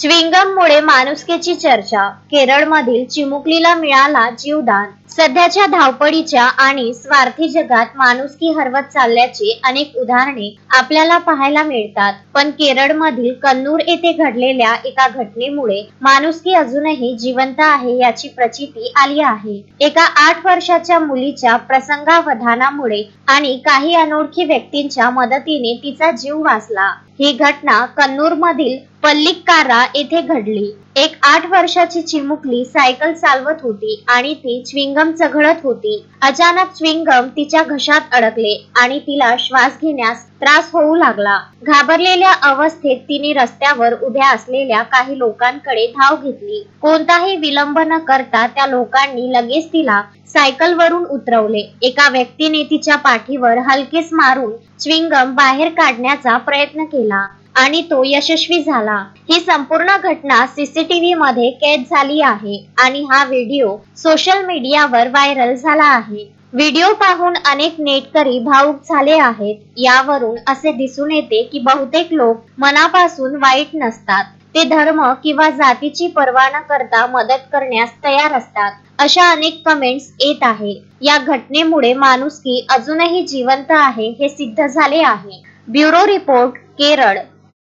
च्युइंगममुळे माणुसकीची चर्चा. केरळमधील चिमुकलीला मिळाला जीवदान. सध्याच्या धावपळीच्या आणि स्वार्थी जगात माणुसकी हरवत चालल्याची अनेक उदाहरणे आपल्याला पाहायला मिळतात. पण केरळमधील कन्नूर येथे घडलेल्या एका घटनेमुळे माणुसकी अजूनही जिवंत आहे याची प्रचिती आली आहे. एका 8 वर्षाच्या मुलीच्या प्रसंगावधानामुळे आणि काही अनोळखी व्यक्तींच्या मदतीने तिचा जीव वाचला. ही घटना कन्नूरमधील पल्लिक्कारा येथे घडली. एक 8 वर्षाची चिमुकली सायकल चालवत होती आणि ती च्युइंगम चघळत होती. अचानक च्युइंगम तिच्या घशात अडकले आणि तिला श्वास घेण्यास त्रास होऊ लागला. घाबरलेल्या अवस्थेत तिने रस्त्यावर उभ्या असलेल्या काही लोकांकडे धाव घेतली. कोणताही विलंब न करता त्या लोकांनी लगेच तिला सायकलवरून उतरवले. एका व्यक्तीने तिच्या पाठीवर हलकेच मारून च्युइंगम बाहेर काढण्याचा प्रयत्न केला आणि तो यशस्वी झाला. ही संपूर्ण घटना सीसीटीव्ही मध्ये कैद झाली आहे आणि हा व्हिडिओ सोशल मीडियावर व्हायरल झाला आहे. व्हिडिओ पाहून अनेक नेटकरी भावुक झाले आहेत. यावरून असे दिसून येते की बहुतेक लोक मनापासून वाईट नसतात. ते धर्म किंवा जातीची पर्वा न करता मदत करण्यास तयार असतात. अशा अनेक कमेंट्स येत आहे. या घटनेमुळे माणुसकी अजूनही जिवंत आहे हे सिद्ध झाले आहे. Bureau report, Kerala.